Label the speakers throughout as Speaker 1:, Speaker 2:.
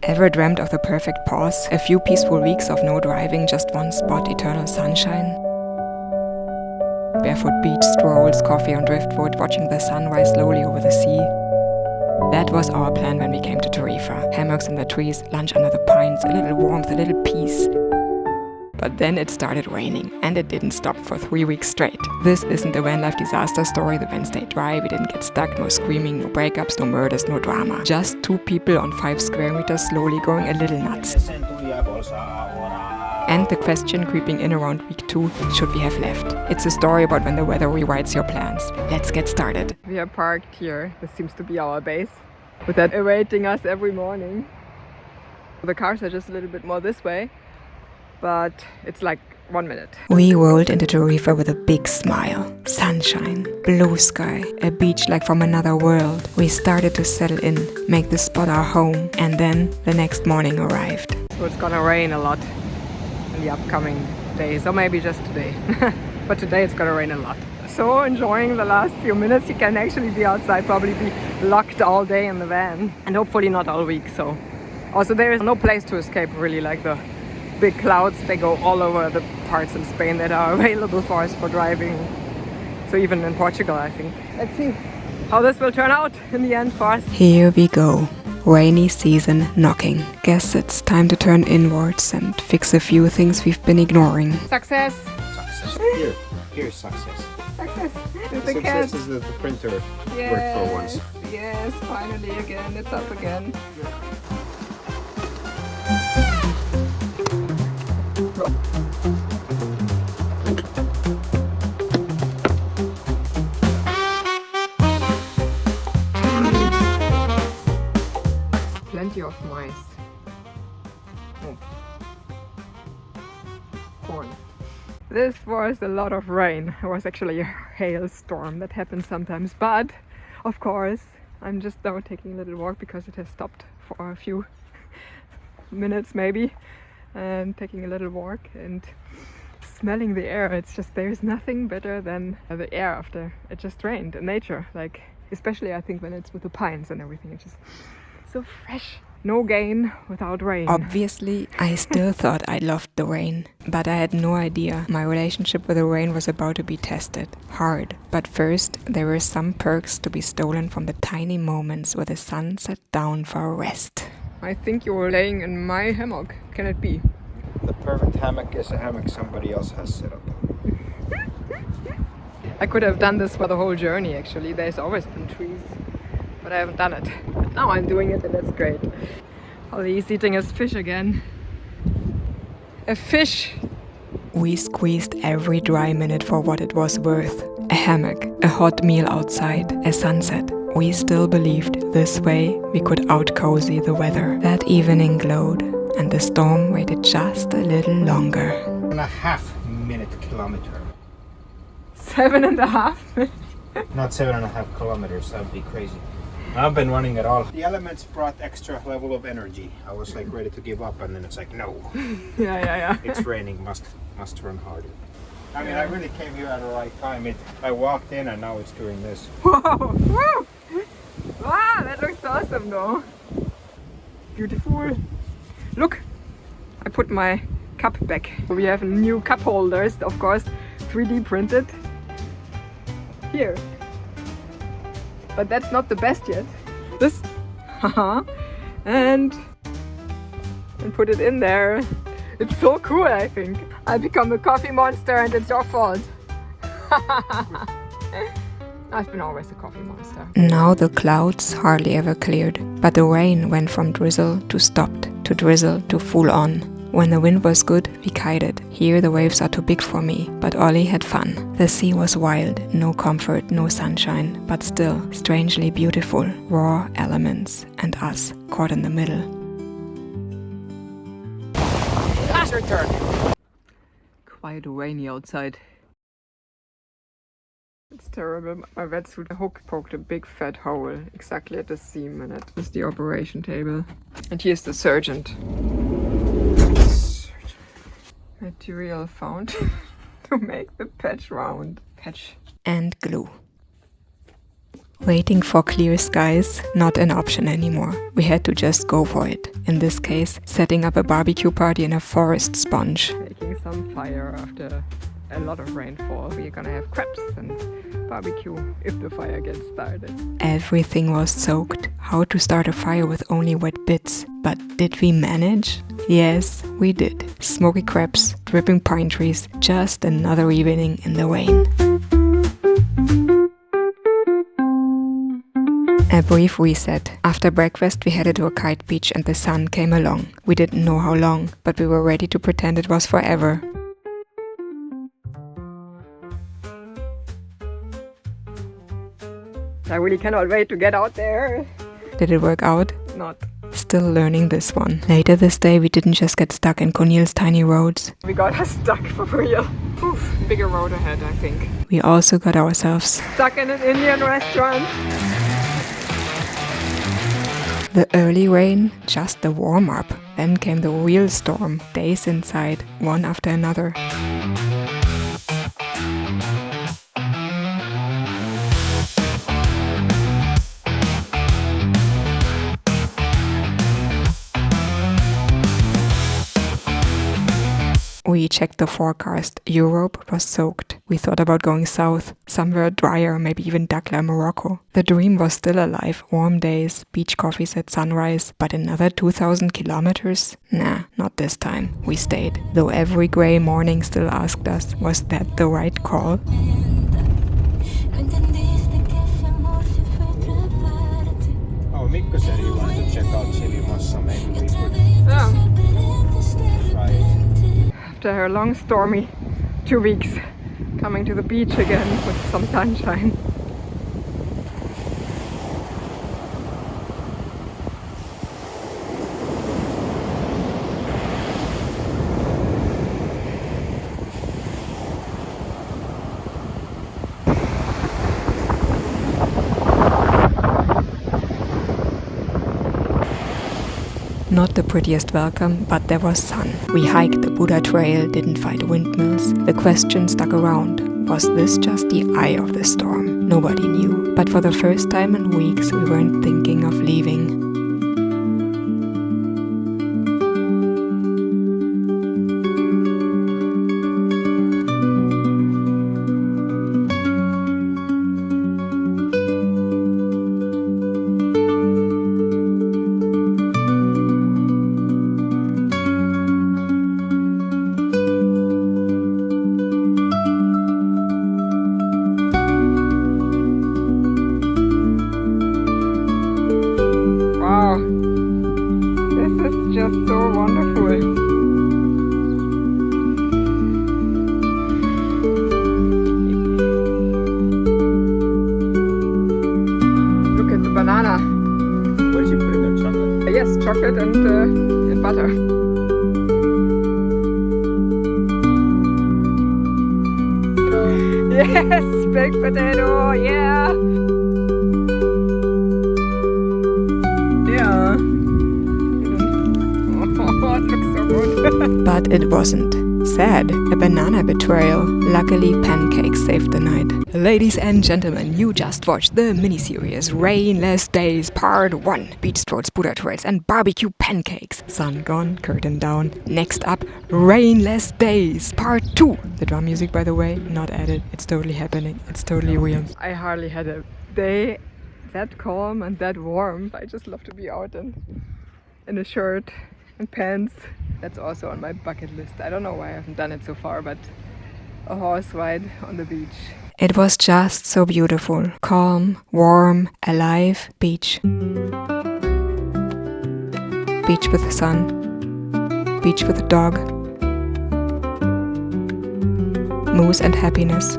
Speaker 1: Ever dreamt of the perfect pause? A few peaceful weeks of no driving, just one spot, eternal sunshine? Barefoot beach strolls, coffee on driftwood, watching the sun rise slowly over the sea. That was our plan when we came to Tarifa. Hammocks in the trees, lunch under the pines, a little warmth, a little peace. But then it started raining, and it didn't stop for 3 weeks straight. This isn't a van life disaster story. The van stayed dry, we didn't get stuck, no screaming, no breakups, no murders, no drama. Just 2 people on 5 square meters slowly going a little nuts. And the question creeping in around week 2, should we have left? It's a story about when the weather rewrites your plans. Let's get started. We are parked here. This seems to be our base, with that awaiting us every morning. The cars are just a little bit more this way, but it's like 1 minute. We rolled into Tarifa with a big smile. Sunshine, blue sky, a beach like from another world. We started to settle in, make the spot our home, and then the next morning arrived. So it's gonna rain a lot in the upcoming days, or maybe just today. But today it's gonna rain a lot. So enjoying the last few minutes. You can actually be outside, probably be locked all day in the van, and hopefully not all week. So also there is no place to escape really, like the big clouds, they go all over the parts in Spain that are available for us for driving. So even in Portugal, I think. Let's see how this will turn out in the end for us. Here we go. Rainy season knocking. Guess it's time to turn inwards and fix a few things we've been ignoring. Success!
Speaker 2: Success. Here's success.
Speaker 1: Success!
Speaker 2: Success is the printer worked for once.
Speaker 1: Yes, finally again. It's up again. Plenty of mice. Oh. Corn. This was a lot of rain. It was actually a hailstorm that happens sometimes, but of course I'm just now taking a little walk because it has stopped for a few minutes maybe, and taking a little walk and smelling the air. It's just, there's nothing better than the air after it just rained in nature, like especially I think when it's with the pines and everything. It's just so fresh. No gain without rain. Obviously, I still thought I loved the rain, but I had no idea my relationship with the rain was about to be tested. Hard. But first, there were some perks to be stolen from the tiny moments where the sun sat down for a rest. I think you were laying in my hammock. Can it be?
Speaker 2: The perfect hammock is a hammock somebody else has set up.
Speaker 1: I could have done this for the whole journey actually. There's always been trees, but I haven't done it. But now I'm doing it and that's great. Ollie's eating his fish again. A fish! We squeezed every dry minute for what it was worth. A hammock, a hot meal outside, a sunset. We still believed this way we could out-cozy the weather. That evening glowed, and the storm waited just a little longer.
Speaker 2: 7.5 minute kilometer.
Speaker 1: 7.5?
Speaker 2: Not 7.5 kilometers, that would be crazy. I've been running at all. The elements brought extra level of energy. I was like ready to give up, and then it's like, no.
Speaker 1: Yeah.
Speaker 2: It's raining, must run harder. I mean, I really came here at the right time. I walked in and now it's doing this.
Speaker 1: Whoa! Woo! Wow, that looks awesome though. Beautiful. Look, I put my cup back. We have new cup holders, of course, 3D printed. Here. But that's not the best yet. This, and put it in there. It's so cool, I think. I become a coffee monster and it's your fault. I've been always a coffee monster. Now the clouds hardly ever cleared, but the rain went from drizzle to stopped, to drizzle to full on. When the wind was good, we kited. Here the waves are too big for me, but Ollie had fun. The sea was wild, no comfort, no sunshine, but still strangely beautiful. Raw elements and us caught in the middle. It's your turn. Quite rainy outside. It's terrible. My wetsuit hook poked a big fat hole exactly at the seam in it. This is the operation table. And here's the surgeon. Material found to make the patch round. Patch and glue. Waiting for clear skies, not an option anymore. We had to just go for it. In this case, setting up a barbecue party in a forest sponge. Making some fire after a lot of rainfall. We're gonna have crepes and barbecue if the fire gets started. Everything was soaked. How to start a fire with only wet bits. But did we manage? Yes, we did. Smoky crepes, dripping pine trees, just another evening in the rain. A brief reset. After breakfast we headed to a kite beach and the sun came along. We didn't know how long, but we were ready to pretend it was forever. I really cannot wait to get out there. Did it work out? Not. Still learning this one. Later this day we didn't just get stuck in Cornel's tiny roads. We got us stuck for real. Oof, bigger road ahead, I think. We also got ourselves stuck in an Indian restaurant. The early rain, just the warm-up. Then came the real storm. Days inside, one after another. We checked the forecast. Europe was soaked. We thought about going south, somewhere drier, maybe even Dakhla, Morocco. The dream was still alive. Warm days, beach coffees at sunrise, but another 2,000 kilometers? Nah, not this time. We stayed. Though every grey morning still asked us, was that the right call?
Speaker 2: Oh, Mikko said he wanted to check out chili massa. Maybe we could try it.
Speaker 1: After a long stormy 2 weeks, coming to the beach again with some sunshine. Not the prettiest welcome, but there was sun. We hiked the Buddha Trail, didn't fight windmills. The question stuck around. Was this just the eye of the storm? Nobody knew. But for the first time in weeks, we weren't thinking of leaving. Just so wonderful. Look at the banana.
Speaker 2: What did you put in there? Chocolate?
Speaker 1: Yes, chocolate and butter. Yes, baked potato, yeah. Yeah. Oh, it looks so good. But it wasn't. Sad. A banana betrayal. Luckily, pancakes saved the night. Ladies and gentlemen, you just watched the miniseries Rainless Days Part 1. Beach strolls, Buddha trails and barbecue pancakes. Sun gone, curtain down. Next up, Rainless Days Part 2. The drum music, by the way, not added. It's totally happening. It's totally real. I hardly had a day that calm and that warm. I just love to be out in a shirt and pants. That's also on my bucket list. I don't know why I haven't done it so far, but a horse ride on the beach. It was just so beautiful. Calm, warm, alive beach. Beach with the sun. Beach with a dog. Moose and happiness.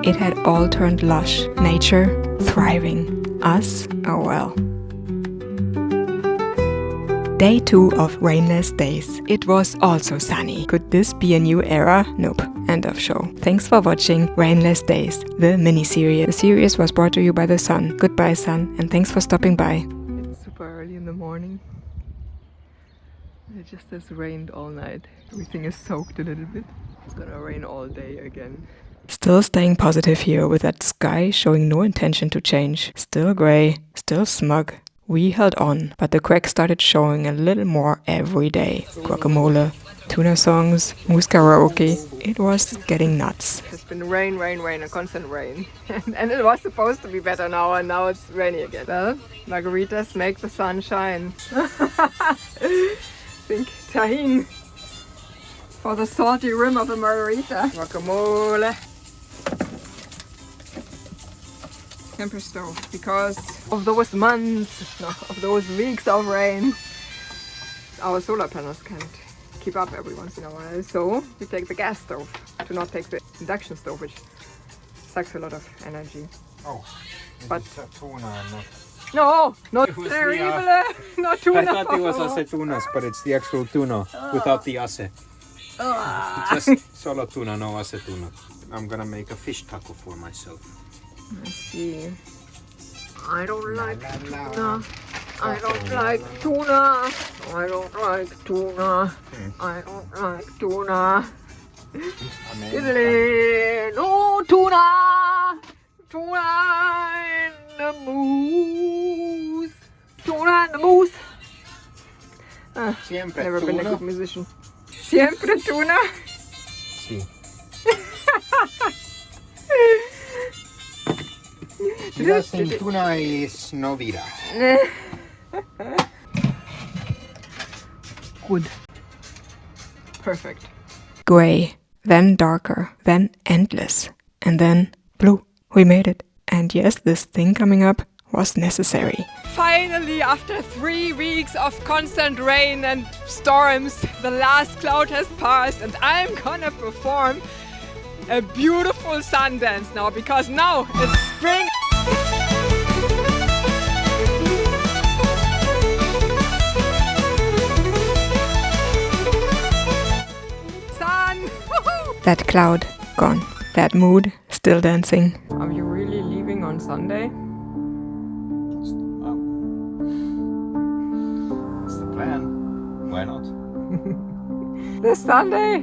Speaker 1: It had all turned lush. Nature thriving. Us, oh well. Day 2 of Rainless Days. It was also sunny. Could this be a new era? Nope. End of show. Thanks for watching Rainless Days, the mini-series. The series was brought to you by the sun. Goodbye, sun, and thanks for stopping by. It's super early in the morning. It just has rained all night. Everything is soaked a little bit. It's gonna rain all day again. Still staying positive here with that sky showing no intention to change. Still grey, still smug. We held on, but the cracks started showing a little more every day. Guacamole, tuna songs, moose karaoke. It was getting nuts. It's been rain, a constant rain. And it was supposed to be better now, and now it's rainy again. Well, margaritas make the sun shine. Think tahini for the salty rim of a margarita. Guacamole. Temper stove, because of those months, of those weeks of rain, our solar panels can't keep up every once in a while, so we take the gas stove to not take the induction stove, which sucks a lot of energy.
Speaker 2: Oh,
Speaker 1: but
Speaker 2: tuna,
Speaker 1: no, not terrible, not tuna.
Speaker 2: I thought it was aceitunas, but it's the actual tuna without the ace. Just solo tuna, no acetuna. I'm gonna make a fish taco for myself.
Speaker 1: I see. I don't like tuna. I don't like tuna. I don't like tuna. I don't like tuna. No tuna. Tuna in the moose. Tuna in the moose.
Speaker 2: Siempre
Speaker 1: Never been a
Speaker 2: tuna.
Speaker 1: good musician. Siempre tuna.
Speaker 2: Sí. Vida sin tuna is no vida.
Speaker 1: Good. Perfect. Grey, then darker, then endless, and then blue. We made it. And yes, this thing coming up was necessary. Finally, after 3 weeks of constant rain and storms, the last cloud has passed, and I'm gonna perform a beautiful sun dance now, because now it's spring. Sun! That cloud gone. That mood still dancing. Are you really leaving on Sunday?
Speaker 2: That's the plan. Why not?
Speaker 1: This Sunday?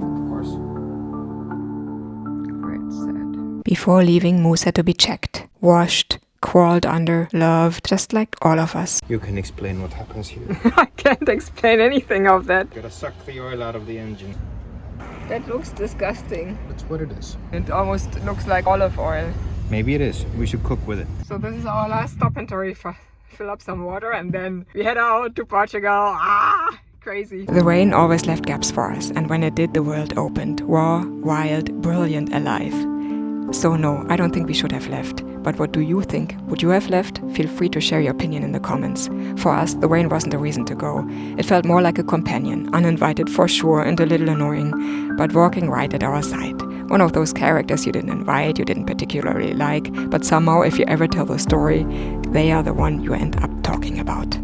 Speaker 2: Of course.
Speaker 1: Great sad. Before leaving, Moose had to be checked, washed, crawled under, loved, just like all of us.
Speaker 2: You can explain what happens here.
Speaker 1: I can't explain anything of that.
Speaker 2: Gotta suck the oil out of the engine.
Speaker 1: That looks disgusting.
Speaker 2: That's what it is.
Speaker 1: It almost looks like olive oil.
Speaker 2: Maybe it is. We should cook with it.
Speaker 1: So this is our last stop in Tarifa. Fill up some water and then we head out to Portugal. Crazy. The rain always left gaps for us, and when it did, the world opened. Raw, wild, brilliant, alive. So no, I don't think we should have left. But what do you think? Would you have left? Feel free to share your opinion in the comments. For us, the rain wasn't a reason to go. It felt more like a companion, uninvited for sure and a little annoying, but walking right at our side. One of those characters you didn't invite, you didn't particularly like, but somehow if you ever tell the story, they are the one you end up talking about.